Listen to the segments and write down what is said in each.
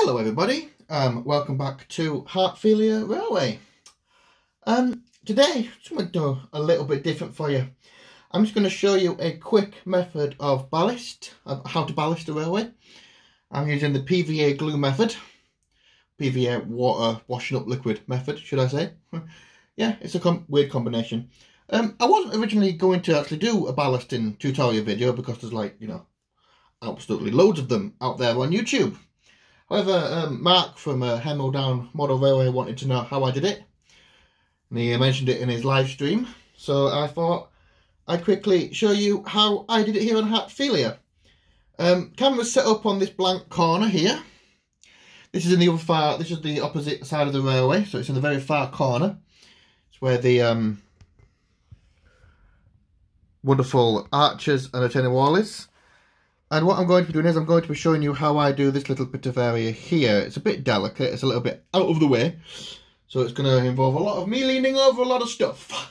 Hello everybody, welcome back to Heartfilia Railway. Today, I'm going to do a little bit different for you. I'm just going to show you a quick method of ballast, of how to ballast a railway. I'm using the PVA glue method, PVA water washing up liquid method, should I say. Yeah, it's a weird combination. I wasn't originally going to actually do a ballasting tutorial video because there's absolutely loads of them out there on YouTube. However, Mark from Hemel Down Model Railway wanted to know how I did it, and he mentioned it in his live stream, so I thought I'd quickly show you how I did it here on Heartfilia. Camera's set up on this blank corner here. This is in the other far, this is the opposite side of the railway, so it's in the very far corner. It's where the wonderful arches and retaining wall is. And what I'm going to be doing is I'm going to be showing you how I do this little bit of area here. It's a bit delicate, it's a little bit out of the way. So it's going to involve a lot of me leaning over a lot of stuff.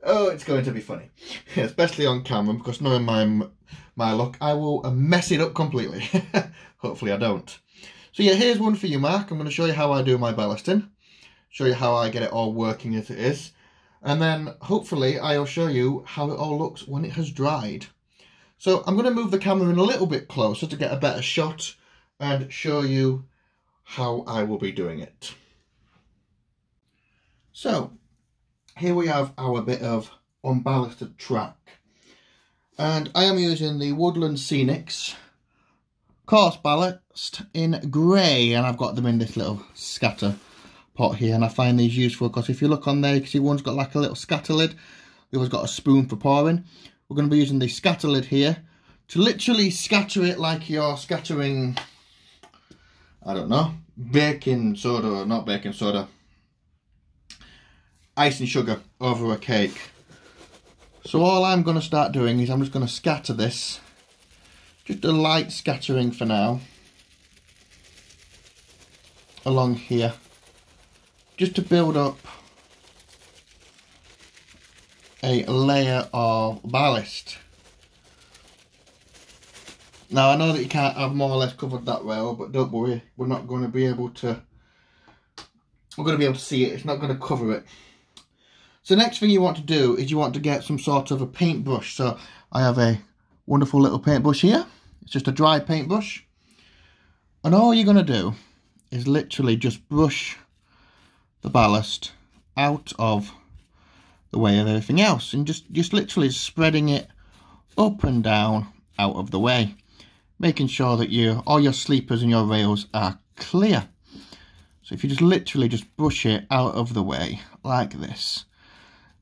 Oh, it's going to be funny. Especially on camera, because knowing my luck, I will mess it up completely. Hopefully I don't. So yeah, here's one for you, Mark. I'm going to show you how I do my ballasting. Show you how I get it all working as it is. And then hopefully I'll show you how it all looks when it has dried. So I'm going to move the camera in a little bit closer to get a better shot and show you how I will be doing it. So here we have our bit of unballasted track, and I am using the Woodland Scenics coarse ballast in grey, and I've got them in this little scatter pot here, and I find these useful because if you look on there you can see one's got like a little scatter lid, the other's got a spoon for pouring. We're going to be using the scatter lid here to literally scatter it like you're scattering, I don't know, baking soda, or not baking soda, ice and sugar over a cake. So all I'm going to start doing is I'm just going to scatter this, just a light scattering for now, along here, just to build up a layer of ballast. Now I know that you can't have more or less covered that rail, but don't worry, we're not going to be able to, we're going to be able to see it, it's not going to cover it. So the next thing you want to do is you want to get some sort of a paintbrush. So I have a wonderful little paintbrush here, it's just a dry paintbrush, and all you're going to do is literally just brush the ballast out of the way of everything else, and just literally spreading it up and down out of the way, making sure that all your sleepers and your rails are clear. So if you just literally just brush it out of the way like this,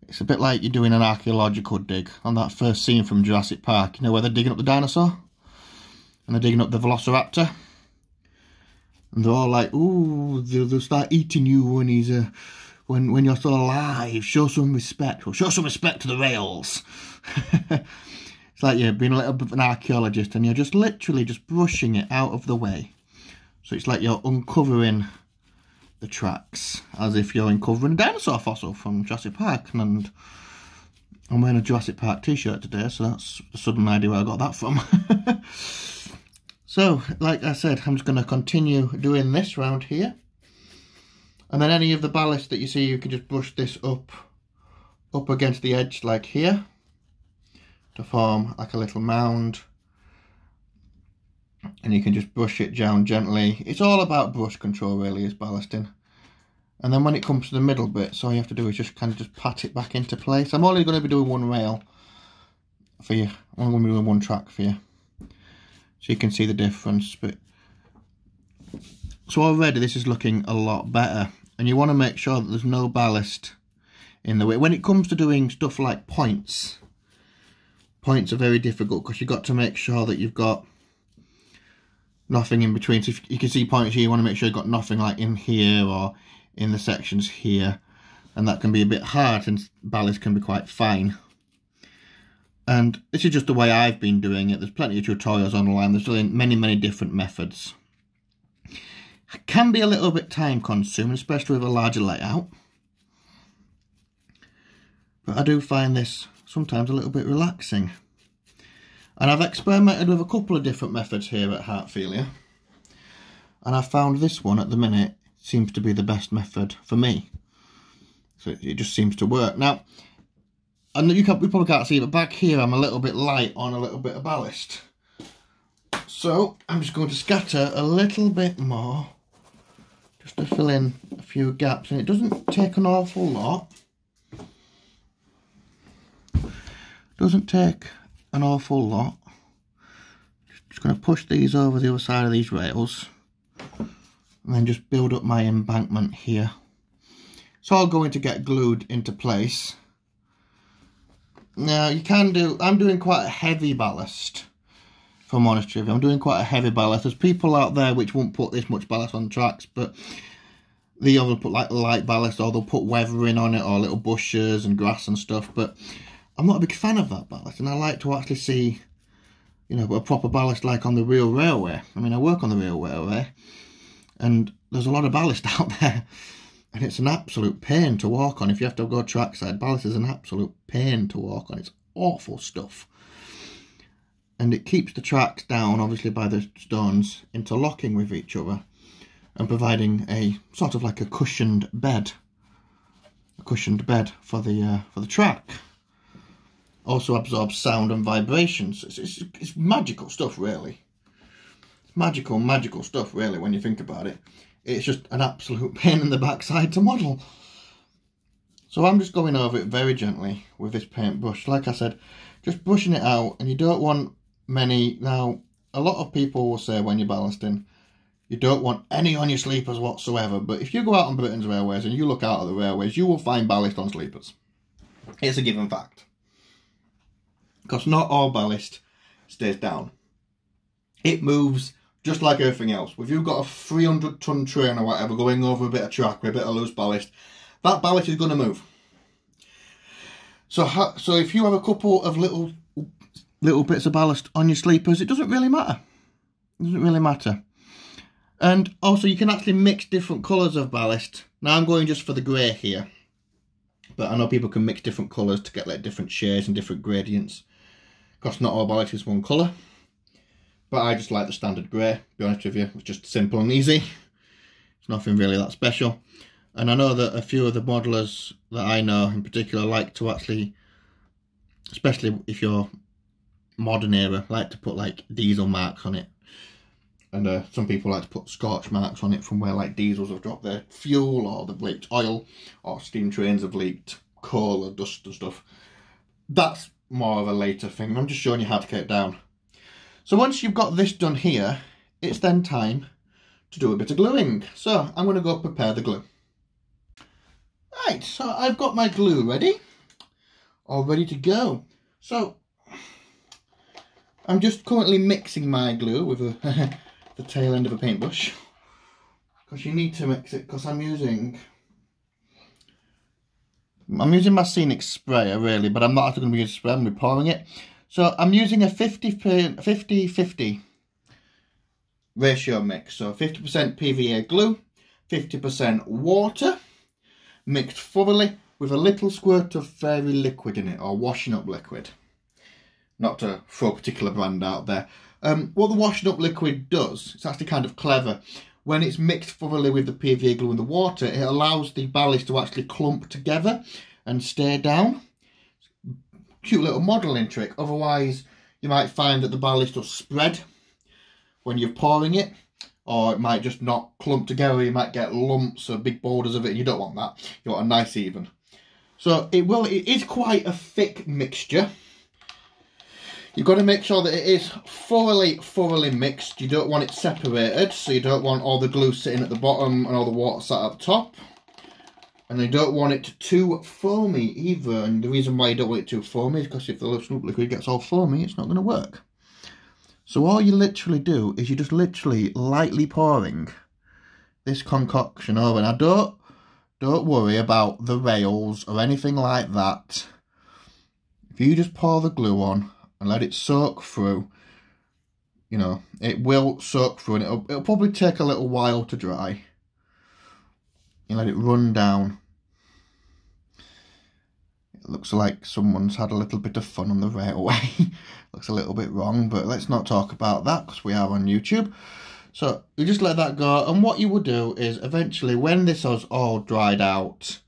it's a bit like you're doing an archaeological dig on that first scene from Jurassic Park, you know, where they're digging up the dinosaur and they're digging up the velociraptor, and they're all like, ooh, they'll start eating you when he's when you're still alive. Show some respect. Well, show some respect to the rails. It's like you're being a little bit of an archaeologist, and you're just literally just brushing it out of the way. So it's like you're uncovering the tracks, as if you're uncovering a dinosaur fossil from Jurassic Park. And I'm wearing a Jurassic Park t-shirt today, so that's a sudden idea where I got that from. So, like I said, I'm just going to continue doing this round here. And then any of the ballast that you see, you can just brush this up against the edge like here, to form like a little mound. And you can just brush it down gently. It's all about brush control really, is ballasting. And then when it comes to the middle bit, so all you have to do is just kind of just pat it back into place. I'm only going to be doing one rail for you. I'm only going to be doing one track for you, so you can see the difference. But so already this is looking a lot better. And you want to make sure that there's no ballast in the way. When it comes to doing stuff like points are very difficult because you've got to make sure that you've got nothing in between. So if you can see points here, you want to make sure you've got nothing like in here or in the sections here. And that can be a bit hard, and ballast can be quite fine. And this is just the way I've been doing it. There's plenty of tutorials online. There's really many different methods. It can be a little bit time consuming, especially with a larger layout. But I do find this sometimes a little bit relaxing. And I've experimented with a couple of different methods here at Heartfilia. and I found this one at the minute seems to be the best method for me. So it just seems to work. Now, I know we probably can't see, but back here I'm a little bit light on a little bit of ballast. So I'm just going to scatter a little bit more, just to fill in a few gaps, and it doesn't take an awful lot. Doesn't take an awful lot. Just going to push these over the other side of these rails, and then just build up my embankment here. It's all going to get glued into place. Now you can do, I'm doing quite a heavy ballast, if I'm honest with you. I'm doing quite a heavy ballast. There's people out there which won't put this much ballast on tracks, but they either put like light ballast, or they'll put weathering on it, or little bushes and grass and stuff. But I'm not a big fan of that ballast, and I like to actually see, you know, a proper ballast like on the real railway. I mean, I work on the real railway, and there's a lot of ballast out there, and it's an absolute pain to walk on. If you have to go trackside, ballast is an absolute pain to walk on. It's awful stuff. And it keeps the tracks down, obviously, by the stones interlocking with each other and providing a sort of like a cushioned bed. A cushioned bed for the track. Also absorbs sound and vibrations. It's magical stuff, really. It's magical stuff, really, when you think about it. It's just an absolute pain in the backside to model. So I'm just going over it very gently with this paintbrush. Like I said, just brushing it out, and you don't want many. Now, a lot of people will say when you're ballasting, you don't want any on your sleepers whatsoever. But if you go out on Britain's railways and you look out at the railways, you will find ballast on sleepers. It's a given fact. Because not all ballast stays down. It moves just like everything else. If you've got a 300-ton train or whatever going over a bit of track with a bit of loose ballast, that ballast is going to move. So if you have a couple of little bits of ballast on your sleepers, it doesn't really matter. It doesn't really matter. And also you can actually mix different colours of ballast. Now I'm going just for the grey here, but I know people can mix different colours to get like different shades and different gradients. Because not all ballast is one colour. But I just like the standard grey, to be honest with you. It's just simple and easy. It's nothing really that special. And I know that a few of the modelers that I know in particular like to actually, especially if you're modern era, like to put like diesel marks on it. And some people like to put scorch marks on it from where like diesels have dropped their fuel, or they've leaked oil, or steam trains have leaked coal or dust and stuff. That's more of a later thing. I'm just showing you how to get it down. So once you've got this done here, it's then time to do a bit of gluing. So I'm going to go prepare the glue. Right, so I've got my glue ready, all ready to go. So I'm just currently mixing my glue with the tail end of a paintbrush, because you need to mix it, because I'm using my scenic sprayer really, but I'm not actually going to be using spray, I'm going to be pouring it. So I'm using a 50-50 ratio mix. So 50% PVA glue, 50% water, mixed thoroughly with a little squirt of fairy liquid in it, or washing up liquid. Not to throw a particular brand out there. What the washing up liquid does, it's actually kind of clever. When it's mixed thoroughly with the PVA glue and the water, it allows the ballast to actually clump together and stay down. Cute little modelling trick. Otherwise, you might find that the ballast will spread when you're pouring it, or it might just not clump together. You might get lumps or big boulders of it, and you don't want that. You want a nice even. So it is quite a thick mixture. You've got to make sure that it is thoroughly mixed. You don't want it separated, so you don't want all the glue sitting at the bottom and all the water sat up top. And you don't want it too foamy either. And the reason why you don't want it too foamy is because if the Snoop liquid gets all foamy, it's not going to work. So all you literally do is you just literally lightly pouring this concoction over. Now don't worry about the rails or anything like that. If you just pour the glue on and let it soak through, you know, it will soak through, and it'll probably take a little while to dry. You let it run down. It looks like someone's had a little bit of fun on the railway. Looks a little bit wrong, but let's not talk about that because we are on YouTube. So you just let that go, and what you will do is eventually when this is all dried out,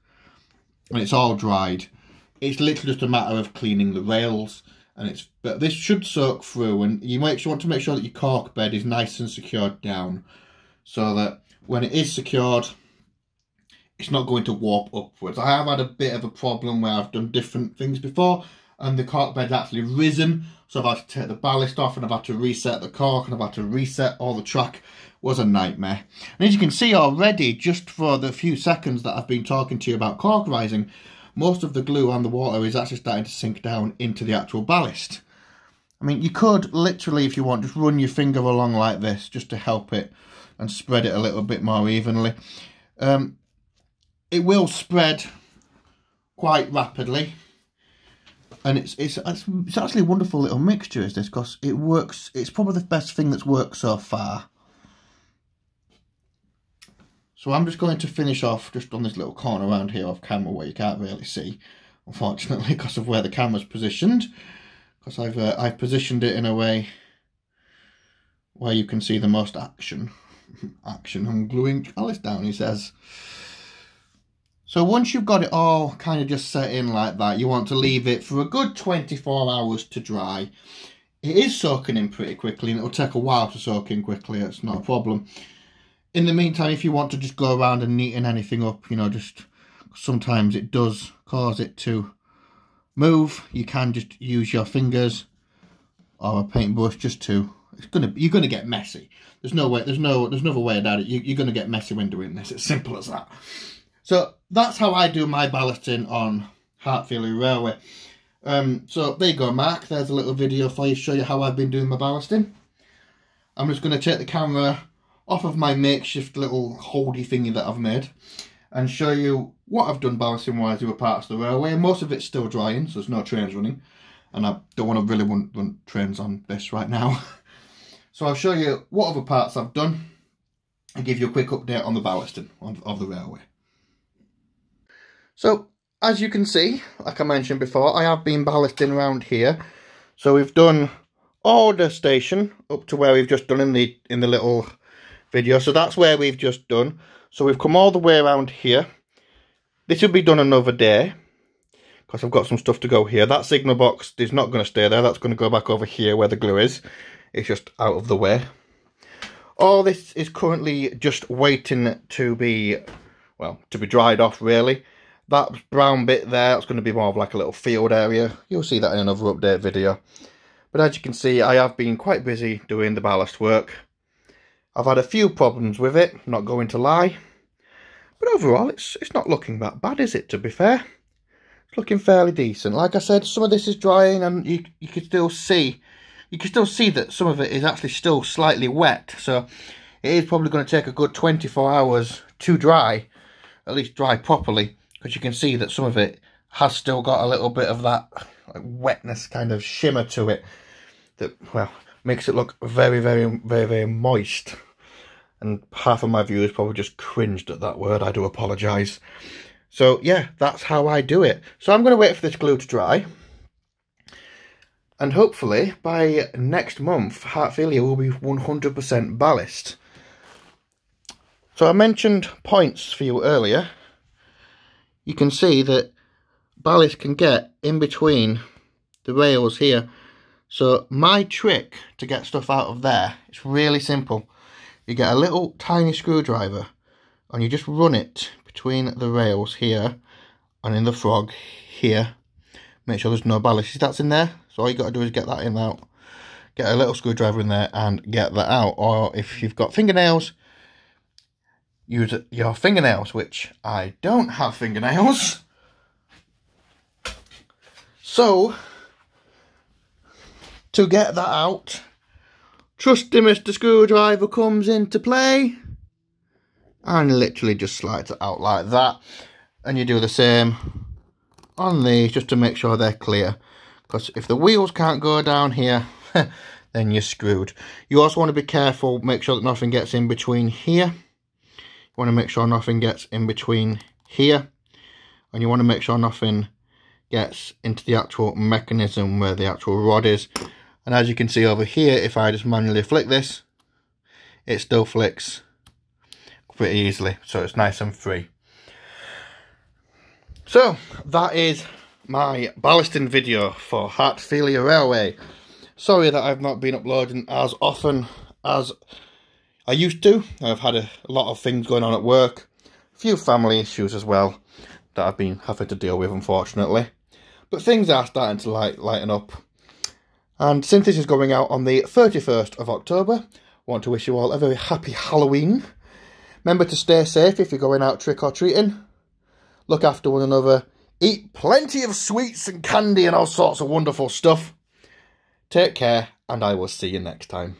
when it's all dried, it's literally just a matter of cleaning the rails, but this should soak through, and you want to make sure that your cork bed is nice and secured down, so that when it is secured, it's not going to warp upwards. I have had a bit of a problem where I've done different things before, and the cork bed's actually risen, so I've had to take the ballast off, and I've had to reset the cork, and I've had to reset all the track. It was a nightmare. And as you can see already, just for the few seconds that I've been talking to you about cork rising, most of the glue and the water is actually starting to sink down into the actual ballast. I mean, you could literally, if you want, just run your finger along like this just to help it and spread it a little bit more evenly. It will spread quite rapidly, and it's actually a wonderful little mixture, is this, because it works. It's probably the best thing that's worked so far. So I'm just going to finish off just on this little corner around here off camera where you can't really see, unfortunately, because of where the camera's positioned. Because I've positioned it in a way where you can see the most action. I'm gluing Alice down, he says. So once you've got it all kind of just set in like that, you want to leave it for a good 24 hours to dry. It is soaking in pretty quickly, and it'll take a while to soak in quickly. It's not a problem. In the meantime, if you want to just go around and neaten anything up, you know, just sometimes it does cause it to move. You can just use your fingers or a paintbrush just to. You're gonna get messy. There's no other way about it. You're gonna get messy when doing this. It's simple as that. So that's how I do my ballasting on Hartfield Railway. So there you go, Mark. There's a little video for you to show you how I've been doing my ballasting. I'm just going to take the camera off of my makeshift little holdy thingy that I've made and show you what I've done ballasting wise with parts of the railway. And most of it's still drying, so there's no trains running. And I don't want to really run trains on this right now. So I'll show you what other parts I've done and give you a quick update on the ballasting of the railway. So, as you can see, like I mentioned before, I have been ballasting around here. So we've done Order Station up to where we've just done in the little video. So that's where we've just done. So we've come all the way around here. This will be done another day, because I've got some stuff to go here. That signal box is not going to stay there. That's going to go back over here where the glue is. It's just out of the way. All this is currently just waiting to be, well, to be dried off, really. That brown bit there, that's going to be more of like a little field area. You'll see that in another update video. But as you can see, I have been quite busy doing the ballast work. I've had a few problems with it, not going to lie. But overall, it's not looking that bad, is it, to be fair? It's looking fairly decent. Like I said, some of this is drying, and you can still see that some of it is actually still slightly wet. So it is probably going to take a good 24 hours to dry, at least dry properly. Because you can see that some of it has still got a little bit of that like wetness kind of shimmer to it that, well, makes it look very, very, very, very moist. And half of my viewers probably just cringed at that word. I do apologise. So, yeah, that's how I do it. So I'm going to wait for this glue to dry. And hopefully, by next month, Hartfield will be 100% ballast. So I mentioned points for you earlier. You can see that ballast can get in between the rails here. So my trick to get stuff out of there, it's really simple. You get a little tiny screwdriver and you just run it between the rails here and in the frog here. Make sure there's no ballast. See that's in there? So all you got to do is get that in out. Get a little screwdriver in there and get that out. Or if you've got fingernails, use your fingernails, which I don't have fingernails. So, to get that out, trusty Mr. Screwdriver comes into play and literally just slides it out like that. And you do the same on these just to make sure they're clear. Because if the wheels can't go down here, then you're screwed. You also want to be careful, make sure that nothing gets in between here. You want to make sure nothing gets in between here, and you want to make sure nothing gets into the actual mechanism where the actual rod is. And as you can see over here, if I just manually flick this, it still flicks pretty easily, so it's nice and free. So that is my ballasting video for Hartfilia Railway. Sorry that I've not been uploading as often as I used to. I've had a lot of things going on at work, a few family issues as well that I've been having to deal with, unfortunately. But things are starting to lighten up. And since this is going out on the 31st of October, I want to wish you all a very happy Halloween. Remember to stay safe if you're going out trick-or-treating. Look after one another. Eat plenty of sweets and candy and all sorts of wonderful stuff. Take care, and I will see you next time.